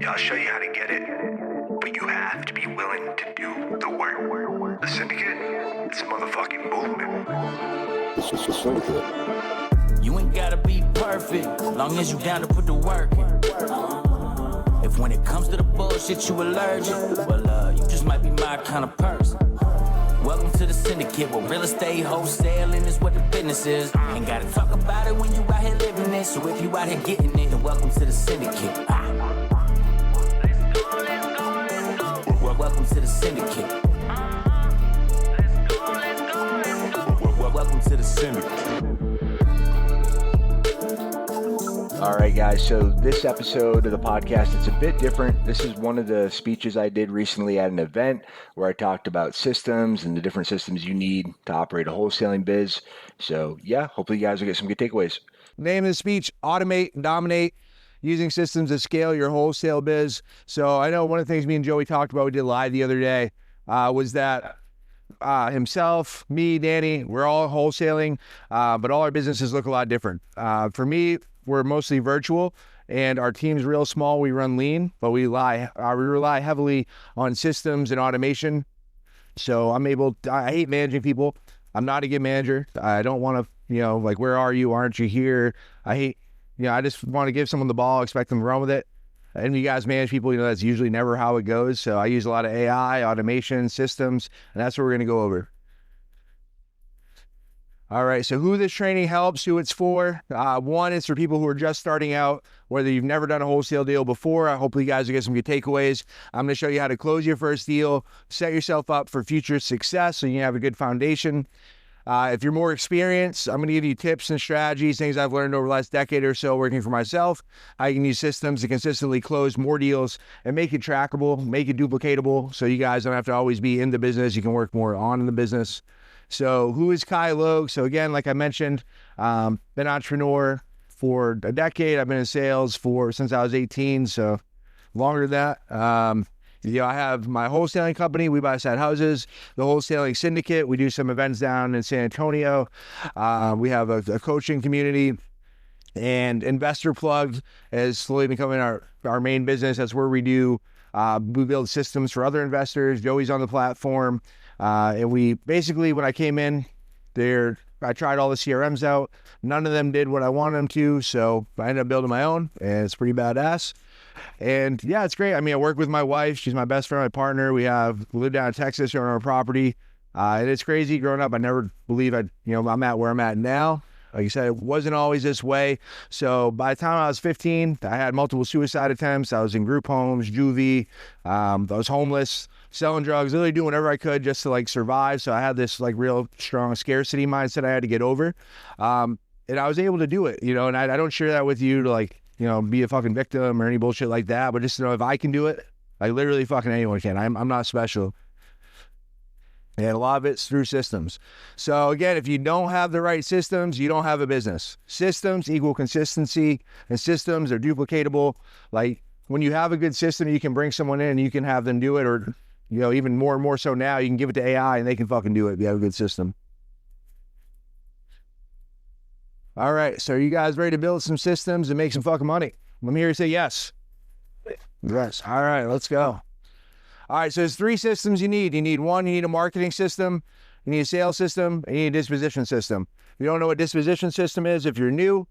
Yeah, I'll show you how to get it, but you have to be willing to do the work. The Syndicate, it's a motherfucking movement. It's a syndicate. You ain't gotta be perfect, long as you down to put the work in. If when it comes to the bullshit you allergic, well, you just might be my kind of person. Welcome to the Syndicate, where real estate wholesaling is what the business is. Ain't gotta talk about it when you out here living it. So if you out here getting it, then welcome to the Syndicate. Well, welcome to the Syndicate. Well, welcome to the Syndicate. All right, guys. So this episode of the podcast, it's a bit different. This is one of the speeches I did recently at an event where I talked about systems and the different systems you need to operate a wholesaling biz. So yeah, hopefully you guys will get some good takeaways. Name of the speech, Automate and Dominate, using systems to scale your wholesale biz. So I know one of the things me and Joey talked about, we did live the other day, was that himself, me, Danny, we're all wholesaling, but all our businesses look a lot different. For me, we're mostly virtual, and our team's real small. We run lean, but we rely heavily on systems and automation. So I hate managing people. I'm not a good manager. I don't want to, like, where are you? Aren't you here? I just want to give someone the ball, expect them to run with it. And you guys manage people, that's usually never how it goes. So I use a lot of AI, automation, systems, and that's what we're going to go over. All right, so who this training helps, who it's for. One, it's for people who are just starting out, whether you've never done a wholesale deal before. Hopefully you guys will get some good takeaways. I'm going to show you how to close your first deal, set yourself up for future success so you have a good foundation. If you're more experienced, I'm going to give you tips and strategies, things I've learned over the last decade or so working for myself. I can use systems to consistently close more deals and make it trackable, make it duplicatable, so you guys don't have to always be in the business. You can work more on in the business. So who is Kai Logue? So again, like I mentioned, been an entrepreneur for a decade. I've been in sales since I was 18, so longer than that. I have my wholesaling company. We buy side houses, the Wholesaling Syndicate. We do some events down in San Antonio. We have a coaching community, and Investor Plug is slowly becoming our main business. That's where we build systems for other investors. Joey's on the platform. And we basically, when I came in there, I tried all the CRMs out. None of them did what I wanted them to. So I ended up building my own, and it's pretty badass. And yeah, it's great. I mean, I work with my wife. She's my best friend, my partner. We live down in Texas, on our property. And it's crazy growing up. I never believed I'm at where I'm at now. Like you said, it wasn't always this way. So by the time I was 15, I had multiple suicide attempts. I was in group homes, juvie. I was homeless, selling drugs, literally doing whatever I could just to survive. So I had this real strong scarcity mindset I had to get over. And I was able to do it, and I don't share that with you to be a fucking victim or any bullshit like that. But just to know if I can do it, literally fucking anyone can. I'm not special. And a lot of it's through systems. So again, if you don't have the right systems, you don't have a business. Systems equal consistency, and systems are duplicatable. When you have a good system, you can bring someone in and you can have them do it, or even more and more so now, you can give it to AI and they can fucking do it if you have a good system. All right, so are you guys ready to build some systems and make some fucking money? Let me hear you say yes. Yes. All right, let's go. All right, so there's 3 systems you need. You need a marketing system, you need a sales system, and you need a disposition system. If you don't know what disposition system is, if you're new,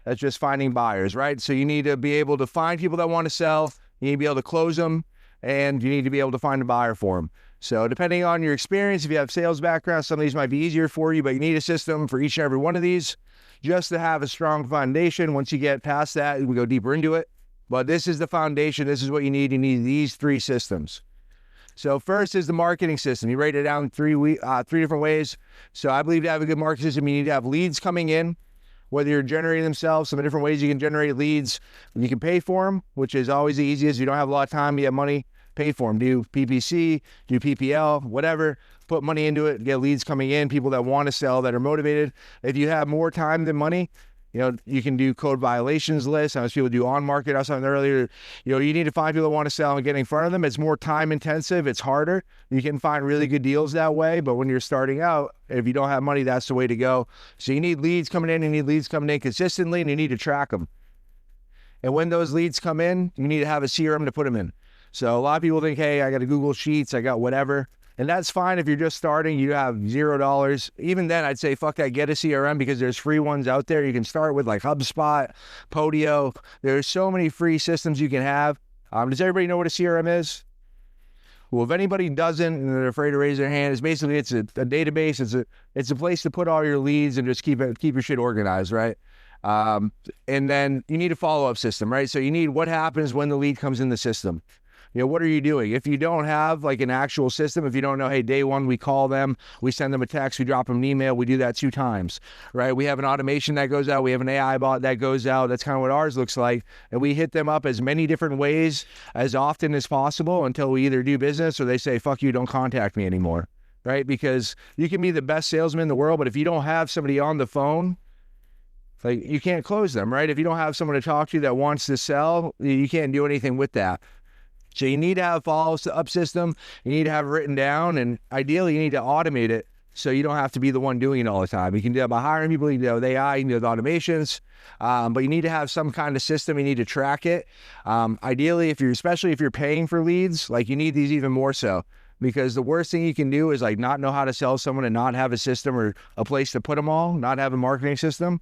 that's just finding buyers, right? So you need to be able to find people that want to sell, you need to be able to close them, and you need to be able to find a buyer for them. So depending on your experience, if you have sales background, some of these might be easier for you, but you need a system for each and every one of these just to have a strong foundation. Once you get past that, we go deeper into it. But this is the foundation. This is what you need. You need these 3 systems. So first is the marketing system. You write it down 3 different ways. So I believe to have a good marketing system, you need to have leads coming in, whether you're generating themselves, some different ways you can generate leads. You can pay for them, which is always the easiest. You don't have a lot of time, you have money, pay for them. Do PPC, do PPL, whatever. Put money into it, get leads coming in, people that want to sell, that are motivated. If you have more time than money, you can do code violations lists. As people do on market. I was talking earlier, you need to find people that want to sell and get in front of them. It's more time intensive. It's harder. You can find really good deals that way. But when you're starting out, if you don't have money, that's the way to go. So you need leads coming in, consistently, and you need to track them. And when those leads come in, you need to have a CRM to put them in. So a lot of people think, hey, I got a Google Sheets, I got whatever. And that's fine if you're just starting, you have $0. Even then, I'd say, fuck that, get a CRM, because there's free ones out there. You can start with like HubSpot, Podio. There's so many free systems you can have. Does everybody know what a CRM is? Well, if anybody doesn't and they're afraid to raise their hand, it's basically it's a database. It's a place to put all your leads and just keep your shit organized, right? And then you need a follow-up system, right? So you need what happens when the lead comes in the system. What are you doing? If you don't have like an actual system, if you don't know, hey, day one, we call them, we send them a text, we drop them an email, we do that 2 times, right? We have an automation that goes out. We have an AI bot that goes out. That's kind of what ours looks like. And we hit them up as many different ways as often as possible until we either do business or they say, fuck you, don't contact me anymore, right? Because you can be the best salesman in the world, but if you don't have somebody on the phone, like, you can't close them, right? If you don't have someone to talk to that wants to sell, you can't do anything with that. So you need to have a follow-up system. You need to have it written down, and ideally you need to automate it so you don't have to be the one doing it all the time. You can do that by hiring people. You can do it with AI, you can do it with automations, but you need to have some kind of system. You need to track it. Ideally, especially if you're paying for leads, like, you need these even more so, because the worst thing you can do is like not know how to sell someone and not have a system or a place to put them all, not have a marketing system,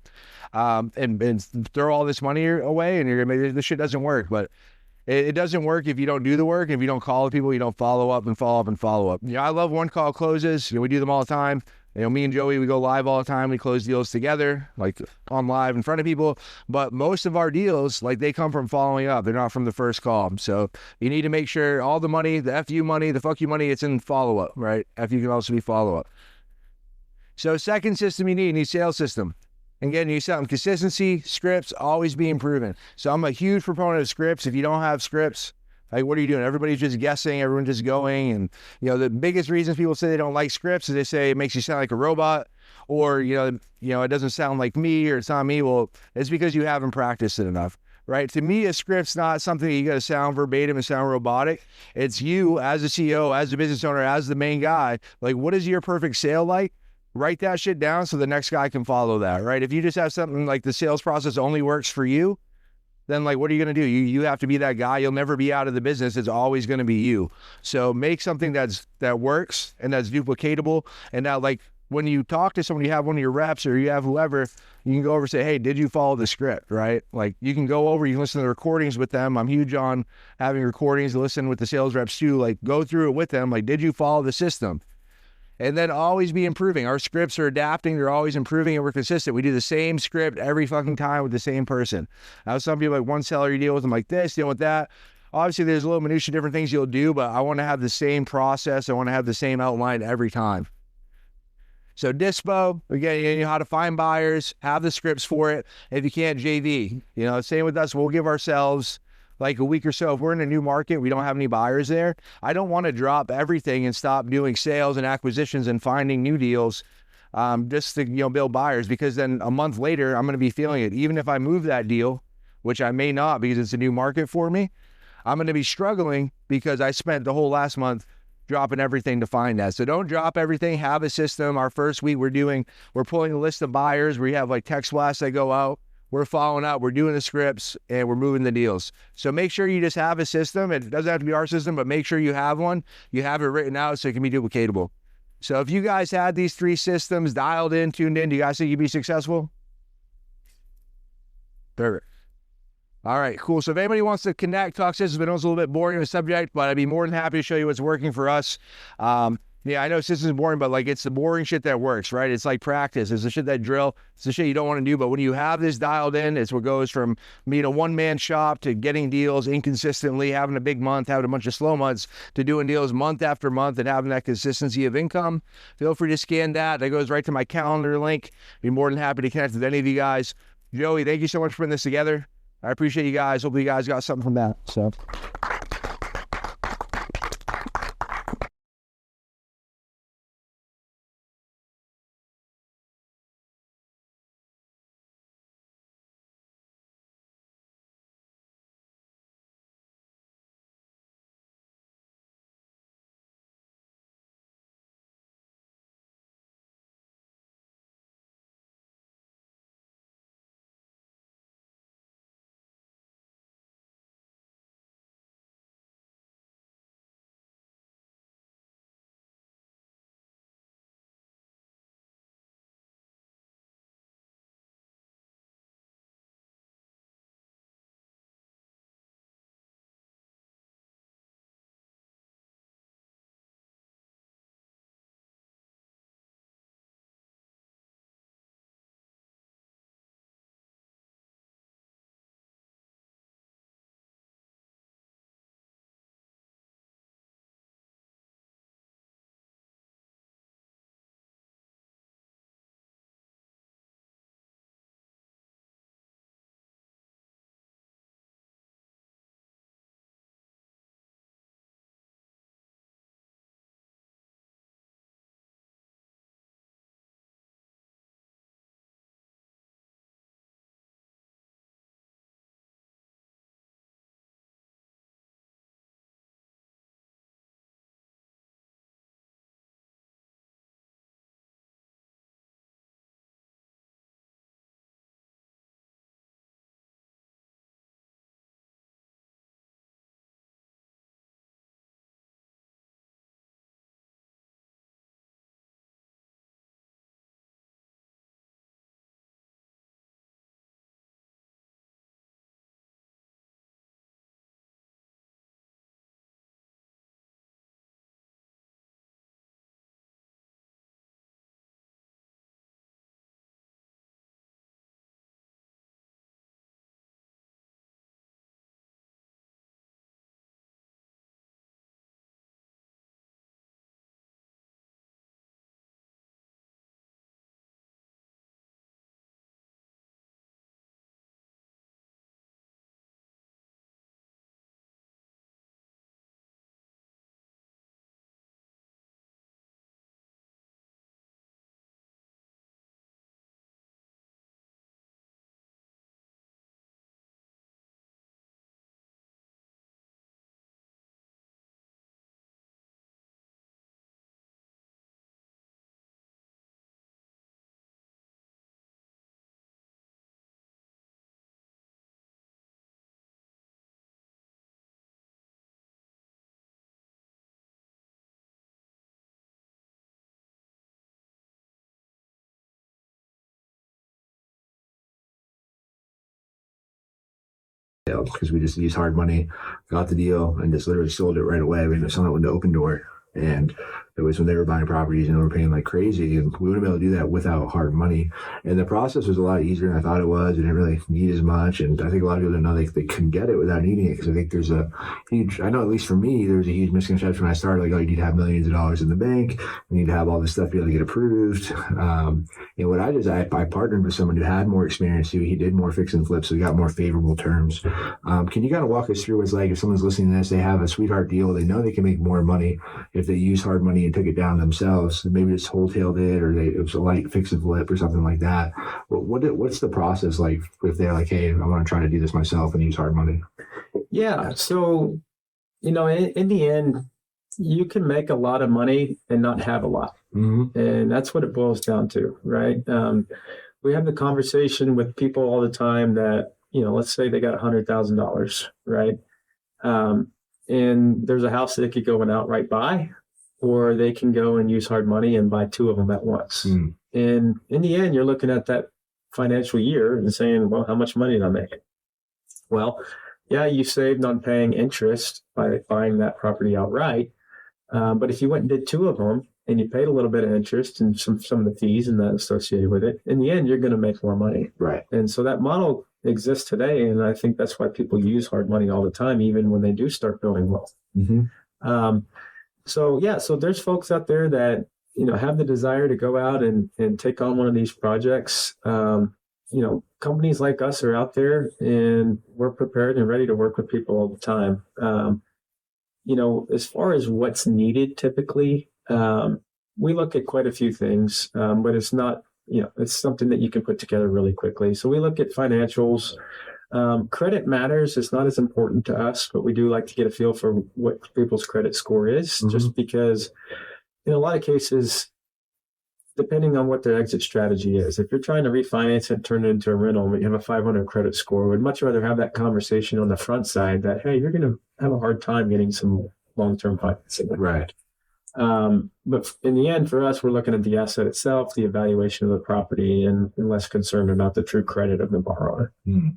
and throw all this money away, and you're gonna maybe this shit doesn't work. But it doesn't work if you don't do the work. If you don't call the people, you don't follow up and follow up and follow up. I love one call closes. We do them all the time. Me and Joey, we go live all the time. We close deals together, like on live in front of people. But most of our deals, like, they come from following up. They're not from the first call. So you need to make sure all the money, the FU money, the fuck you money, it's in follow up, right? FU can also be follow up. So second system you need sales system. Again, you need something consistency, scripts, always be improving. So I'm a huge proponent of scripts. If you don't have scripts, like, what are you doing? Everybody's just guessing, everyone's just going. And, the biggest reasons people say they don't like scripts is they say it makes you sound like a robot, or, it doesn't sound like me, or it's not me. Well, it's because you haven't practiced it enough, right? To me, a script's not something that you got to sound verbatim and sound robotic. It's you as a CEO, as a business owner, as the main guy. Like, what is your perfect sale like? Write that shit down so the next guy can follow that, right? If you just have something like the sales process only works for you, then, like, what are you going to do? You have to be that guy. You'll never be out of the business. It's always going to be you. So make something that works and that's duplicatable. And now, like, when you talk to someone, you have one of your reps or you have whoever, you can go over and say, hey, did you follow the script, right? Like, you can go over, you can listen to the recordings with them. I'm huge on having recordings to listen with the sales reps too. Like, go through it with them. Like, did you follow the system? And then always be improving. Our scripts are adapting. They're always improving, and we're consistent. We do the same script every fucking time with the same person. Now, some people, like, one seller, you deal with them like this, deal with that. Obviously, there's a little minutia, different things you'll do, but I want to have the same process. I want to have the same outline every time. So Dispo, again, you know how to find buyers, have the scripts for it. If you can't, JV. Same with us. We'll give ourselves like a week or so. If we're in a new market, we don't have any buyers there, I don't want to drop everything and stop doing sales and acquisitions and finding new deals just to build buyers, because then a month later I'm going to be feeling it. Even if I move that deal, which I may not because it's a new market for me, I'm going to be struggling because I spent the whole last month dropping everything to find that. So don't drop everything. Have a system. Our first week we're pulling a list of buyers. We have like text blasts that go out. We're following up, we're doing the scripts, and we're moving the deals. So make sure you just have a system. It doesn't have to be our system, but make sure you have one. You have it written out so it can be duplicatable. So if you guys had these 3 systems dialed in, tuned in, do you guys think you'd be successful? Perfect. All right, cool. So if anybody wants to connect, talk systems, but I know it's a little bit boring of a subject, but I'd be more than happy to show you what's working for us. Yeah, I know systems is boring, but like, it's the boring shit that works, right? It's like practice. It's the shit that drill. It's the shit you don't want to do. But when you have this dialed in, it's what goes from being a one-man shop to getting deals inconsistently, having a big month, having a bunch of slow months, to doing deals month after month and having that consistency of income. Feel free to scan that. That goes right to my calendar link. Be more than happy to connect with any of you guys. Joey, thank you so much for putting this together. I appreciate you guys. Hopefully you guys got something from that. So. wholesale because we just used hard money, got the deal, and just literally sold it right away. We ended up selling it with the open door. And it was when they were buying properties and they were paying like crazy, and we wouldn't be able to do that without hard money. And the process was a lot easier than I thought it was. It didn't really need as much. And I think a lot of people don't know they couldn't get it without needing it, because I think there's a huge, I know at least for me, there was a huge misconception when I started, like, oh, you need to have millions of dollars in the bank. You need to have all this stuff to be able to get approved. And what I did is I partnered with someone who had more experience, he did more fix and flips, so we got more favorable terms. Can you kind of walk us through what it's like if someone's listening to this, they have a sweetheart deal, they know they can make more money if they use hard money and took it down themselves, maybe it's wholesaled it, or it was a light fix and flip or something like that. What's the process like if they're like, hey, I want to try to do this myself and use hard money? Yeah. So, in the end, you can make a lot of money and not have a lot. Mm-hmm. And that's what it boils down to, right? We have the conversation with people all the time that, let's say they got $100,000, right? And there's a house that they could go and outright buy, or they can go and use hard money and buy two of them at once. Mm. And in the end, you're looking at that financial year and saying, well, how much money did I make? Well, yeah, you saved on paying interest by buying that property outright. But if you went and did two of them and you paid a little bit of interest and some of the fees and that associated with it, in the end, you're going to make more money. Right. And so that model exists today. And I think that's why people use hard money all the time, even when they do start building wealth. Mm-hmm. So there's folks out there that, have the desire to go out and take on one of these projects. Companies like us are out there and we're prepared and ready to work with people all the time. As far as what's needed, typically, we look at quite a few things, but it's not, it's something that you can put together really quickly. So we look at financials. Credit matters. It's not as important to us, but we do like to get a feel for what people's credit score is, mm-hmm. just because in a lot of cases, depending on what their exit strategy is, if you're trying to refinance it, turn it into a rental, but you have a 500 credit score, we'd much rather have that conversation on the front side that, hey, you're going to have a hard time getting some long-term financing. Right. But in the end, for us, we're looking at the asset itself, the evaluation of the property, and less concerned about the true credit of the borrower. Mm.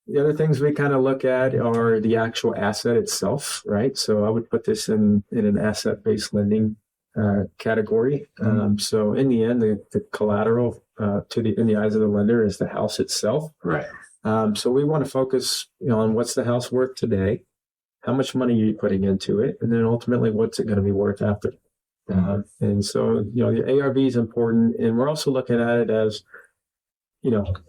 The other things we kind of look at are the actual asset itself, right? So I would put this in an asset-based lending category. So in the end, the collateral in the eyes of the lender is the house itself. Right. So we want to focus on what's the house worth today, how much money are you putting into it, and then ultimately what's it going to be worth after. And so, the ARV is important, and we're also looking at it as,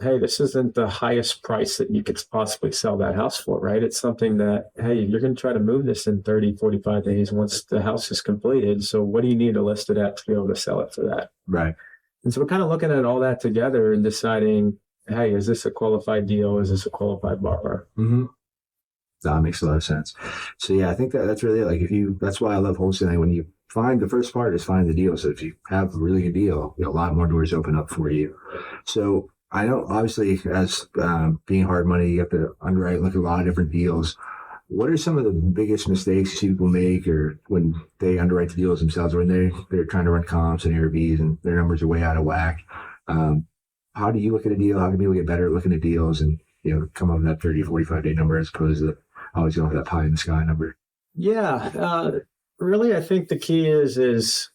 hey, this isn't the highest price that you could possibly sell that house for, right? It's something that, hey, you're going to try to move this in 30, 45 days once the house is completed. So what do you need to list it at to be able to sell it for that? Right. And so we're kind of looking at all that together and deciding, hey, is this a qualified deal? Is this a qualified borrower? Mm-hmm. That makes a lot of sense. So yeah, I think that's really it. That's why I love wholesaling. When you find the first part is find the deal. So if you have a really good deal, a lot more doors open up for you. So I know, obviously, as being hard money, you have to underwrite, look at a lot of different deals. What are some of the biggest mistakes people make, or when they underwrite the deals themselves, when they're trying to run comps and ARVs and their numbers are way out of whack? How do you look at a deal? How can people get better at looking at deals and come up with that 30, 45-day number as opposed to always going for that pie in the sky number? Yeah, really, I think the key is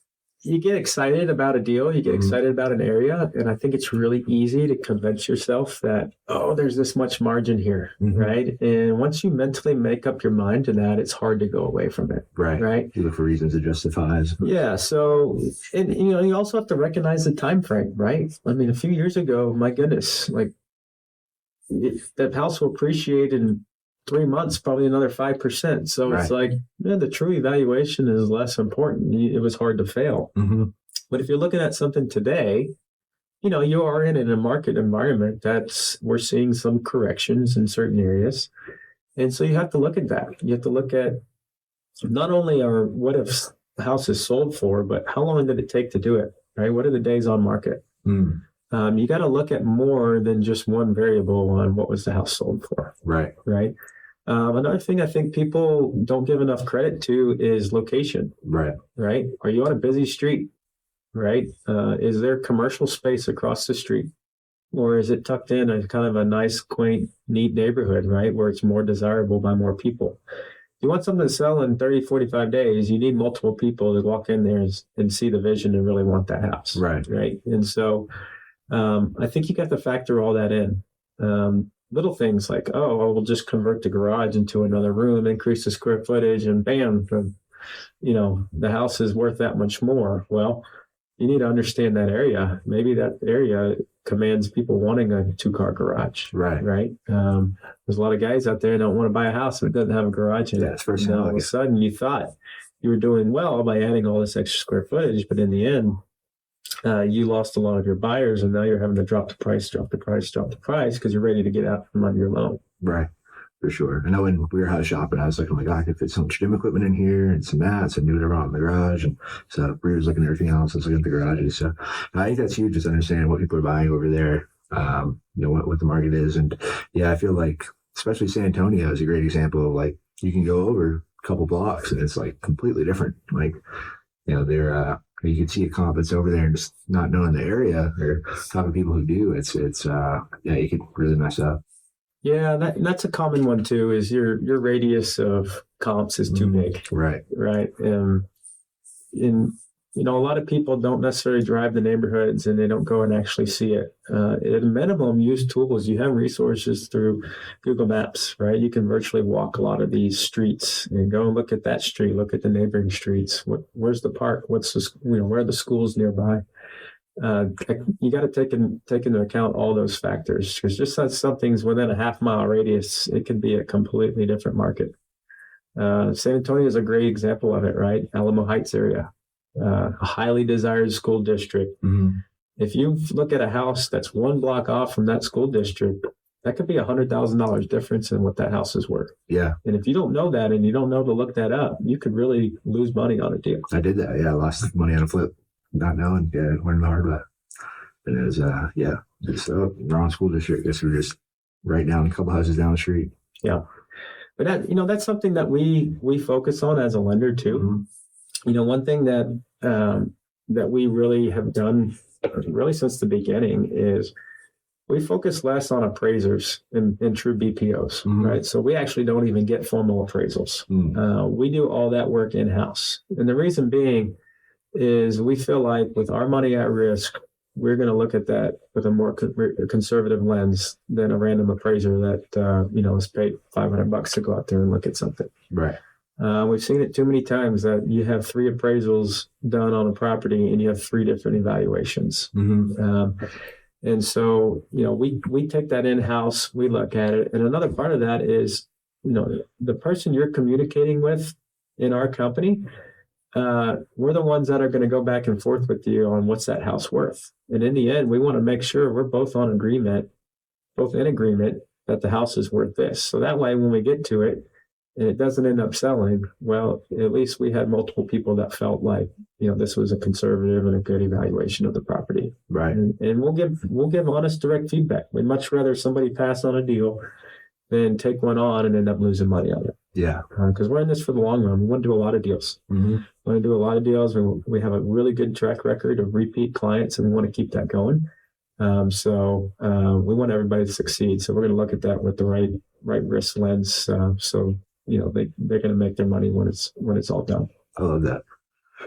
you get excited about a deal, you get excited about an area, and I think it's really easy to convince yourself that, oh, there's this much margin here, right? And once you mentally make up your mind to that, it's hard to go away from it, right? You look for reasons to justify. Yeah, so, and you also have to recognize the time frame, right? I mean, a few years ago, my goodness, that house will appreciate in 3 months, probably another 5%. So It's like, the true evaluation is less important. It was hard to fail. Mm-hmm. But if you're looking at something today, you are in a market environment we're seeing some corrections in certain areas. And so you have to look at that. You have to look at not only what if the house is sold for, but how long did it take to do it, right? What are the days on market? Mm. You got to look at more than just one variable on what was the house sold for. Right. Another thing I think people don't give enough credit to is location. Right. Are you on a busy street? Right. Is there commercial space across the street? Or is it tucked in a kind of a nice, quaint, neat neighborhood, right, where it's more desirable by more people? You want something to sell in 30, 45 days, you need multiple people to walk in there and see the vision and really want that house. Right. Right. And so I think you got to factor all that in. Little things like, we'll just convert the garage into another room, increase the square footage, and bam, the house is worth that much more. Well, you need to understand that area. Maybe that area commands people wanting a 2-car garage. Right. There's a lot of guys out there that don't want to buy a house that doesn't have a garage in it. That's first. All of a sudden, you thought you were doing well by adding all this extra square footage, but in the end, you lost a lot of your buyers, and now you're having to drop the price because you're ready to get out from under your loan. Right. For sure. I know when we were house shopping, I was like, oh my God, I could fit so much gym equipment in here and some mats and do whatever in the garage. And so Bree was looking at everything else. I was looking at the garages. So I think that's huge, just understanding what people are buying over there, what the market is. And yeah, I feel like, especially San Antonio is a great example of like, you can go over a couple blocks and it's like completely different. Like, they're, you can see a comp that's over there and just not knowing the area or talking to people who do. It's you could really mess up. Yeah, that's a common one too. Is your radius of comps is too big, right? And a lot of people don't necessarily drive the neighborhoods, and they don't go and actually see it. At a minimum, use tools. You have resources through Google Maps, right? You can virtually walk a lot of these streets and go and look at that street, look at the neighboring streets. Where's the park? Where are the schools nearby? You got to take into account all those factors, because just as something's within a half-mile radius, it could be a completely different market. San Antonio is a great example of it, right? Alamo Heights area, a highly desired school district. Mm-hmm. If you look at a house that's 1 block off from that school district, that could be $100,000 difference in what that house is worth. Yeah. And if you don't know that and you don't know to look that up, you could really lose money on a deal. I did that. Yeah. I lost money on a flip. Not knowing, learned the hard way. And it was, just wrong school district. Guess we're just right down a couple houses down the street. Yeah. But that's something that we focus on as a lender too. Mm-hmm. One thing that we really have done really since the beginning is we focus less on appraisers and true BPOs, mm-hmm. right? So we actually don't even get formal appraisals. Mm-hmm. We do all that work in-house. And the reason being is we feel like with our money at risk, we're going to look at that with a more conservative lens than a random appraiser that, is paid $500 to go out there and look at something. Right. We've seen it too many times that you have 3 appraisals done on a property and you have 3 different evaluations. Mm-hmm. And so, we take that in-house, we look at it. And another part of that is, the person you're communicating with in our company, we're the ones that are going to go back and forth with you on what's that house worth. And in the end, we want to make sure we're both in agreement that the house is worth this. So that way, when we get to it and it doesn't end up selling, well, at least we had multiple people that felt like, this was a conservative and a good evaluation of the property. Right. And we'll give honest, direct feedback. We'd much rather somebody pass on a deal than take one on and end up losing money on it. Yeah. Because we're in this for the long run. We want to do a lot of deals. Mm-hmm. We want to do a lot of deals. We have a really good track record of repeat clients, and we want to keep that going. So we want everybody to succeed. So we're going to look at that with the right risk lens. So they're going to make their money when it's all done. I love that.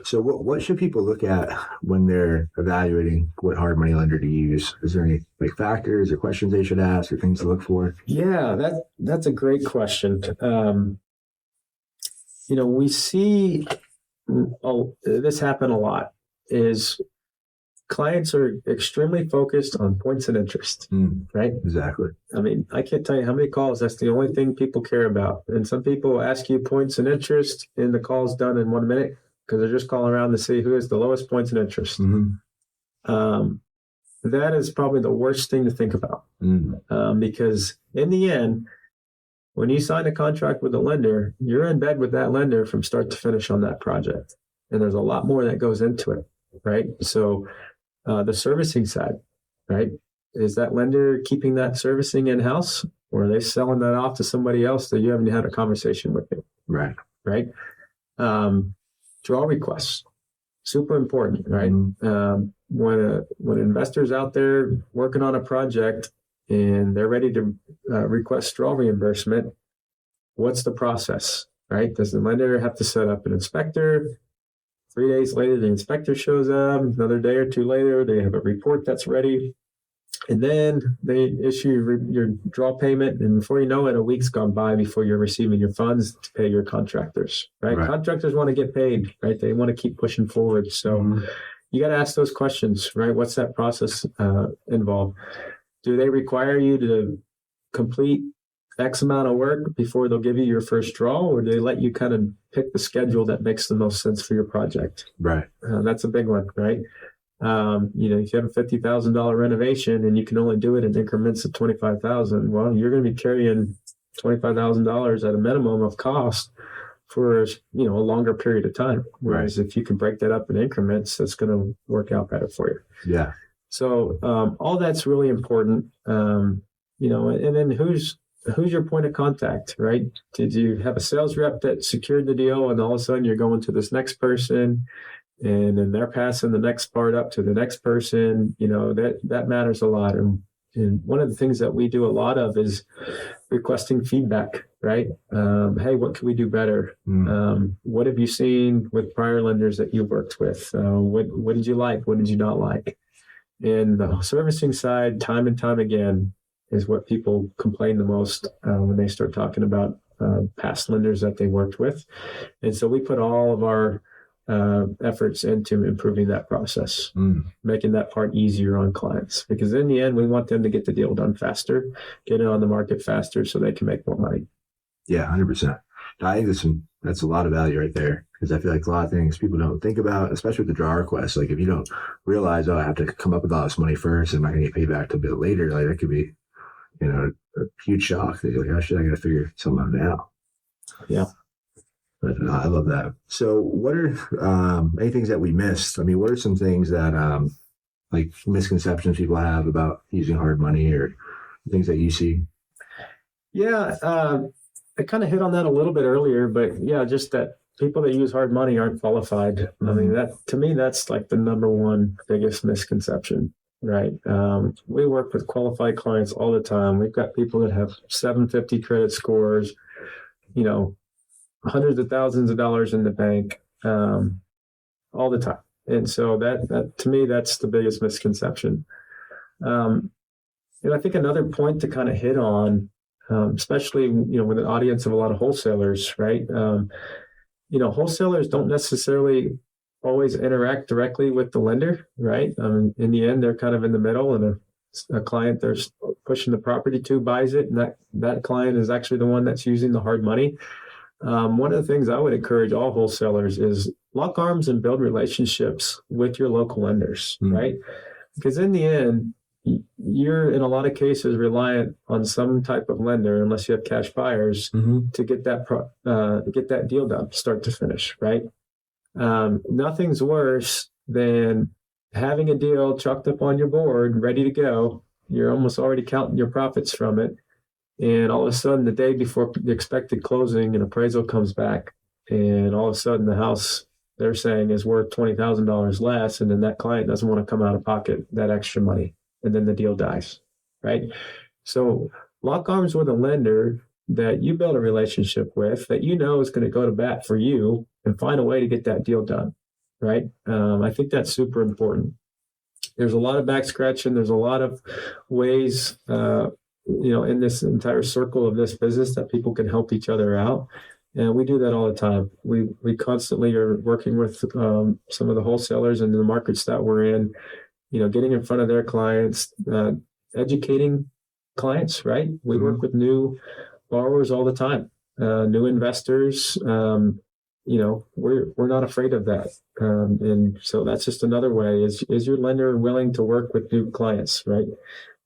So what should people look at when they're evaluating what hard money lender to use? Is there any factors or questions they should ask or things to look for? Yeah, that's a great question. We see this happen a lot is clients are extremely focused on points and interest, right? Exactly. I mean, I can't tell you how many calls. That's the only thing people care about. And some people ask you points and interest and the call's done in 1 minute because they're just calling around to see who has the lowest points and interest. Mm-hmm. That is probably the worst thing to think about because in the end, when you sign a contract with a lender, you're in bed with that lender from start to finish on that project. And there's a lot more that goes into it, right? So the servicing side, right? Is that lender keeping that servicing in-house, or are they selling that off to somebody else that you haven't had a conversation with them? Right. Right. Draw requests, super important, right? when an investor's out there working on a project and they're ready to request draw reimbursement, what's the process, right? Does the lender have to set up an inspector? 3 days later, the inspector shows up. Another day or two later, they have a report that's ready. And then they issue your draw payment. And before you know it, a week's gone by before you're receiving your funds to pay your contractors, right? Contractors want to get paid, right? They want to keep pushing forward. So you got to ask those questions, right? What's that process involve? Do they require you to complete X amount of work before they'll give you your first draw, or do they let you kind of pick the schedule that makes the most sense for your project? Right. That's a big one, right? If you have a $50,000 renovation and you can only do it in increments of $25,000, well, you're going to be carrying $25,000 at a minimum of cost for a longer period of time. Whereas if you can break that up in increments, that's going to work out better for you. Yeah. So all that's really important. And then who's your point of contact, right? Did you have a sales rep that secured the deal and all of a sudden you're going to this next person and then they're passing the next part up to the next person? That matters a lot. And one of the things that we do a lot of is requesting feedback, right? Hey, what can we do better? What have you seen with prior lenders that you've worked with? What did you like? What did you not like? And the servicing side, time and time again, is what people complain the most when they start talking about past lenders that they worked with. And so we put all of our efforts into improving that process, making that part easier on clients. Because in the end, we want them to get the deal done faster, get it on the market faster so they can make more money. Yeah, 100%. I think that's a lot of value right there, because I feel like a lot of things people don't think about, especially with the draw request. Like if you don't realize, I have to come up with all this money first and I'm not going to get paid back till a bit later, like that could be, a huge shock. That you're like, oh shit, I got to figure something out now. Yeah. But I love that. So what are any things that we missed? I mean, what are some things that like misconceptions people have about using hard money or things that you see? Yeah. I kind of hit on that a little bit earlier, but yeah, just that people that use hard money aren't qualified. I mean, to me, that's like the number one biggest misconception, right? We work with qualified clients all the time. We've got people that have 750 credit scores, hundreds of thousands of dollars in the bank, all the time. And so that to me, that's the biggest misconception. And I think another point to kind of hit on, especially, with an audience of a lot of wholesalers, right? Wholesalers don't necessarily always interact directly with the lender, right? In the end, they're kind of in the middle, and a client they're pushing the property to buys it, and that client is actually the one that's using the hard money. One of the things I would encourage all wholesalers is lock arms and build relationships with your local lenders, right? Because in the end, you're in a lot of cases reliant on some type of lender, unless you have cash buyers, to get that deal done, start to finish, right? Nothing's worse than having a deal chalked up on your board, ready to go. You're almost already counting your profits from it. And all of a sudden, the day before the expected closing, an appraisal comes back, and all of a sudden the house they're saying is worth $20,000 less. And then that client doesn't want to come out of pocket that extra money. And then the deal dies, right? So lock arms with a lender that you build a relationship with, that is going to go to bat for you and find a way to get that deal done, right? I think that's super important. There's a lot of back scratching. There's a lot of ways, in this entire circle of this business that people can help each other out. And we do that all the time. We constantly are working with some of the wholesalers in the markets that we're in, getting in front of their clients, educating clients, right? We work with new borrowers all the time, new investors. We're not afraid of that. And so that's just another way is your lender willing to work with new clients, right?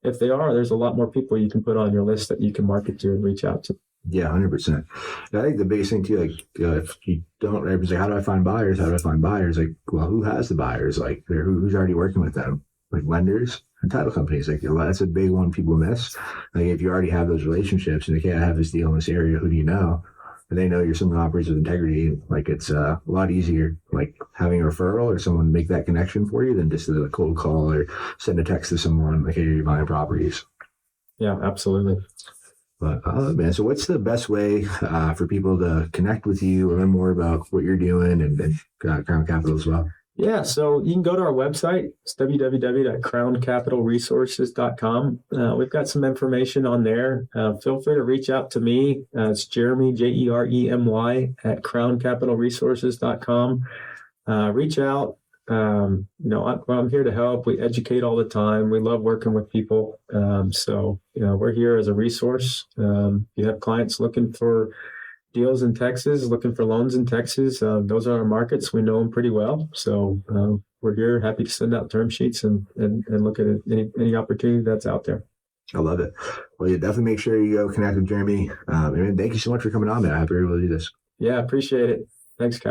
If they are, there's a lot more people you can put on your list that you can market to and reach out to. Yeah, 100%. I think the biggest thing too, like if you don't, everyone's like, how do I find buyers? How do I find buyers? Like, well, who has the buyers? Like, who's already working with them? Like lenders and title companies. Like, that's a big one people miss. Like, if you already have those relationships and like, I have this deal in this area, who do you know? and they know you're someone who operates with integrity, like it's a lot easier, like having a referral or someone make that connection for you than just a cold call or send a text to someone like, hey, you're buying properties. Yeah, absolutely. But man, so what's the best way for people to connect with you or learn more about what you're doing and Crown Capital as well? Yeah, so you can go to our website. It's www.crowncapitalresources.com. We've got some information on there. Feel free to reach out to me. It's Jeremy, Jeremy, at crowncapitalresources.com. Reach out. I'm here to help. We educate all the time. We love working with people. We're here as a resource. You have clients looking for deals in Texas, looking for loans in Texas. Those are our markets. We know them pretty well. So we're here, happy to send out term sheets and look at any opportunity that's out there. I love it. Well, you definitely make sure you go connect with Jeremy. And thank you so much for coming on, man. I'm happy we were able to do this. Yeah, appreciate it. Thanks, Kyle.